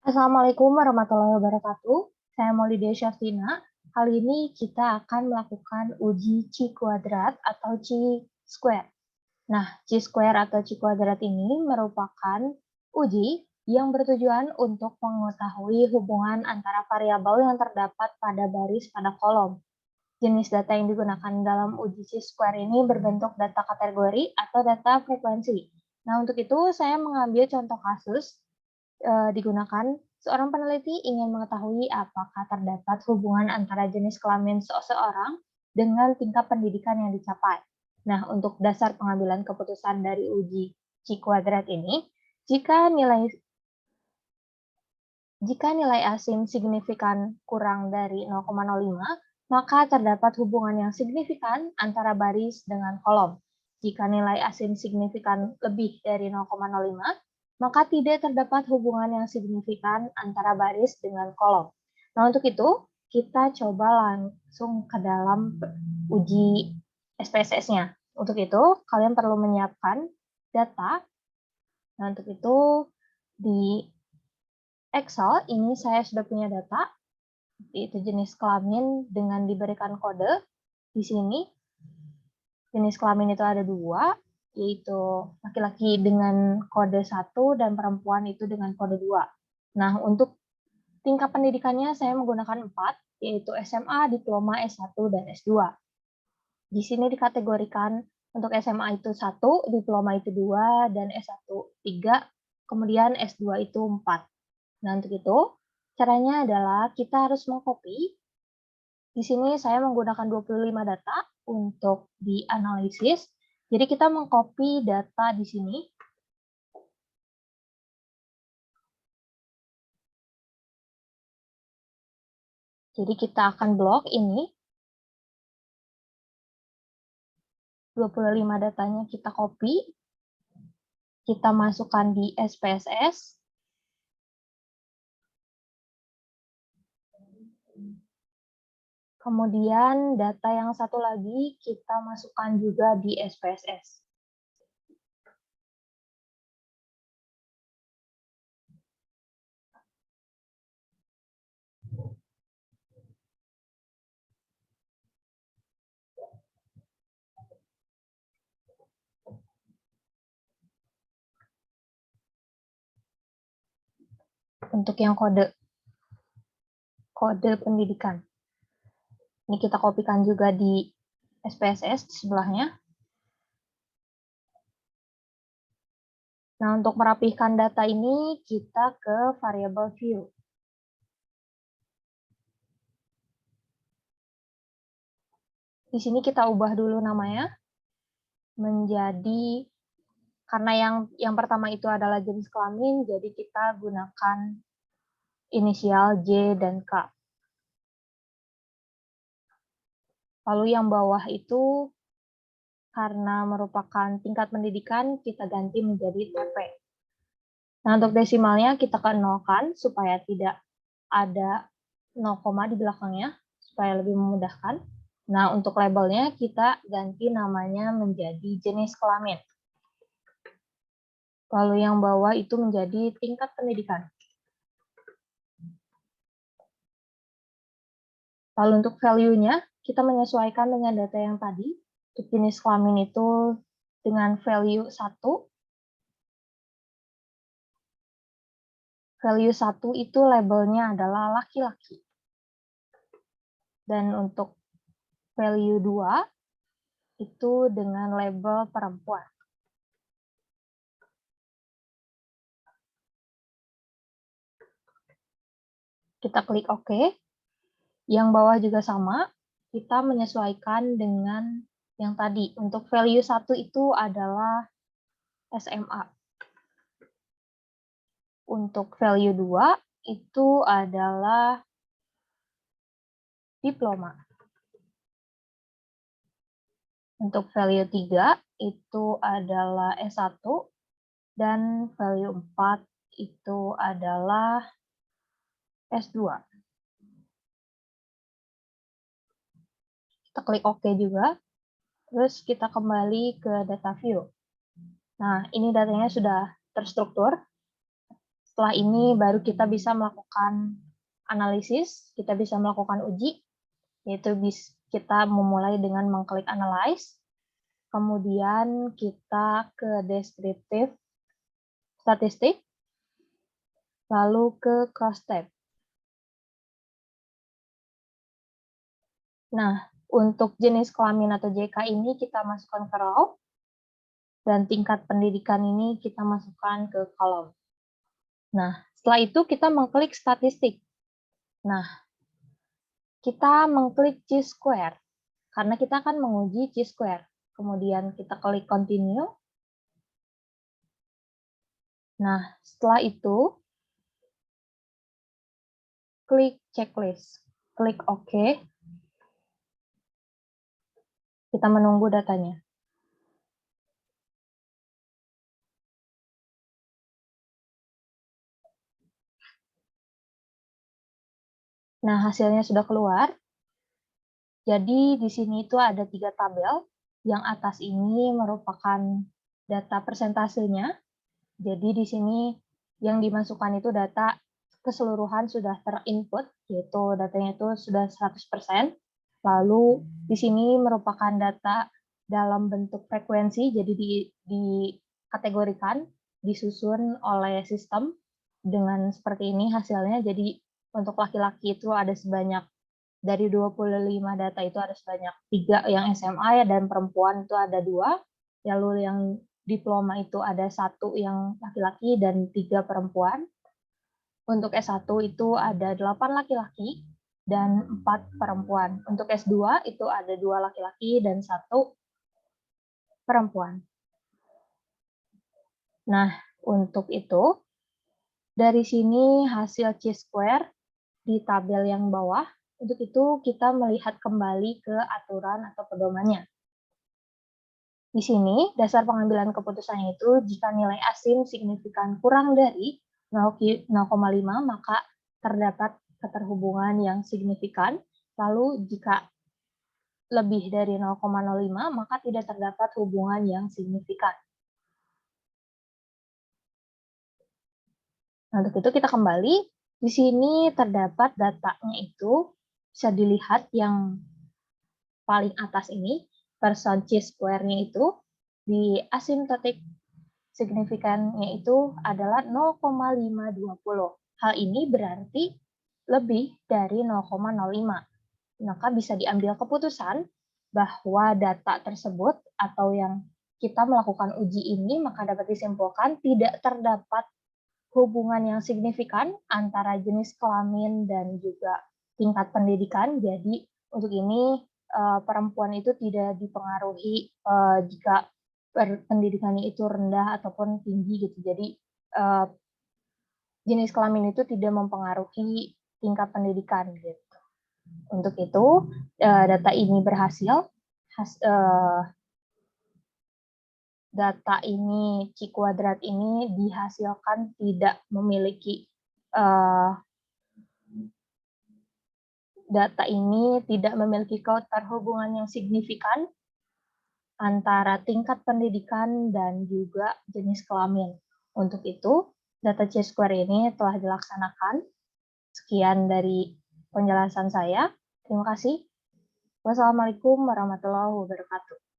Assalamualaikum warahmatullahi wabarakatuh. Saya Maulidia Syafina. Kali ini kita akan melakukan uji Chi kuadrat atau Chi square. Nah, Chi square atau Chi kuadrat ini merupakan uji yang bertujuan untuk mengetahui hubungan antara variabel yang terdapat pada baris pada kolom. Jenis data yang digunakan dalam uji Chi square ini berbentuk data kategori atau data frekuensi. Nah, untuk itu saya mengambil contoh kasus digunakan. Seorang peneliti ingin mengetahui apakah terdapat hubungan antara jenis kelamin seseorang dengan tingkat pendidikan yang dicapai. Nah, untuk dasar pengambilan keputusan dari uji Chi kuadrat ini, jika nilai asin signifikan kurang dari 0,05, maka terdapat hubungan yang signifikan antara baris dengan kolom. Jika nilai asin signifikan lebih dari 0,05, maka tidak terdapat hubungan yang signifikan antara baris dengan kolom. Nah, untuk itu, kita coba langsung ke dalam uji SPSS-nya. Untuk itu, kalian perlu menyiapkan data. Nah, untuk itu, di Excel ini saya sudah punya data, yaitu jenis kelamin dengan diberikan kode. Di sini, jenis kelamin itu ada dua, yaitu laki-laki dengan kode 1 dan perempuan itu dengan kode 2. Nah, untuk tingkat pendidikannya saya menggunakan 4, yaitu SMA, diploma, S1, dan S2. Di sini dikategorikan untuk SMA itu 1, diploma itu 2, dan S1 3, kemudian S2 itu 4. Nah, untuk itu, caranya adalah kita harus mengcopy. Di sini saya menggunakan 25 data untuk dianalisis. Jadi kita mengcopy data di sini. Jadi kita akan blok ini. 25 datanya kita copy. Kita masukkan di SPSS. Kemudian data yang satu lagi kita masukkan juga di SPSS. Untuk yang kode pendidikan. Ini kita kopikan juga di SPSS di sebelahnya. Nah, untuk merapihkan data ini, kita ke variable view. Di sini kita ubah dulu namanya menjadi, karena yang pertama itu adalah jenis kelamin, jadi kita gunakan inisial J dan K. Lalu yang bawah itu karena merupakan tingkat pendidikan, kita ganti menjadi TP. Nah, untuk desimalnya kita nolkan supaya tidak ada 0, di belakangnya, supaya lebih memudahkan. Nah, untuk labelnya kita ganti namanya menjadi jenis kelamin. Lalu yang bawah itu menjadi tingkat pendidikan. Lalu untuk value-nya, kita menyesuaikan dengan data yang tadi. Untuk jenis kelamin itu dengan value 1. Value 1 itu labelnya adalah laki-laki. Dan untuk value 2 itu dengan label perempuan. Kita klik OK. Yang bawah juga sama, kita menyesuaikan dengan yang tadi. Untuk value 1 itu adalah SMA. Untuk value 2 itu adalah diploma. Untuk value 3 itu adalah S1 dan value 4 itu adalah S2. Kita klik OK juga. Terus kita kembali ke data view. Nah, ini datanya sudah terstruktur. Setelah ini baru kita bisa melakukan analisis, kita bisa melakukan uji, yaitu kita memulai dengan mengklik analyze, kemudian kita ke deskriptif statistik, lalu ke cross tab. Nah, untuk jenis kelamin atau JK ini kita masukkan ke row, dan tingkat pendidikan ini kita masukkan ke kolom. Nah, setelah itu kita mengklik statistik. Nah, kita mengklik chi-square, karena kita akan menguji chi-square. Kemudian kita klik continue. Nah, setelah itu, klik checklist. Klik OK. Kita menunggu datanya. Nah, hasilnya sudah keluar. Jadi di sini itu ada 3 tabel. Yang atas ini merupakan data persentasenya. Jadi di sini yang dimasukkan itu data keseluruhan sudah terinput, yaitu datanya itu sudah 100%. Lalu di sini merupakan data dalam bentuk frekuensi, jadi dikategorikan, disusun oleh sistem dengan seperti ini hasilnya. Jadi untuk laki-laki itu ada sebanyak, dari 25 data itu ada sebanyak 3 yang SMA ya, dan perempuan itu ada 2. Lalu yang diploma itu ada 1 yang laki-laki dan 3 perempuan. Untuk S1 itu ada 8 laki-laki dan 4 perempuan. Untuk S2 itu ada 2 laki-laki dan 1 perempuan. Nah, untuk itu, dari sini hasil chi-square di tabel yang bawah. Untuk itu kita melihat kembali ke aturan atau pedomannya. Di sini dasar pengambilan keputusannya itu jika nilai asin signifikan kurang dari 0,5 maka terdapat keterhubungan yang signifikan. Lalu jika lebih dari 0,05 maka tidak terdapat hubungan yang signifikan. Nah, untuk itu kita kembali. Di sini terdapat datanya itu bisa dilihat yang paling atas ini, percent chi-square-nya itu di asymptotic signifikannya itu adalah 0,520. Hal ini berarti lebih dari 0,05. Maka bisa diambil keputusan bahwa data tersebut atau yang kita melakukan uji ini maka dapat disimpulkan tidak terdapat hubungan yang signifikan antara jenis kelamin dan juga tingkat pendidikan. Jadi untuk ini perempuan itu tidak dipengaruhi jika pendidikannya itu rendah ataupun tinggi gitu. Jadi jenis kelamin itu tidak mempengaruhi tingkat pendidikan gitu. Untuk itu data ini berhasil. Data ini, chi kuadrat ini dihasilkan tidak memiliki data ini tidak memiliki keterhubungan yang signifikan antara tingkat pendidikan dan juga jenis kelamin. Untuk itu, data chi-square ini telah dilaksanakan. Sekian dari penjelasan saya. Terima kasih. Wassalamualaikum warahmatullahi wabarakatuh.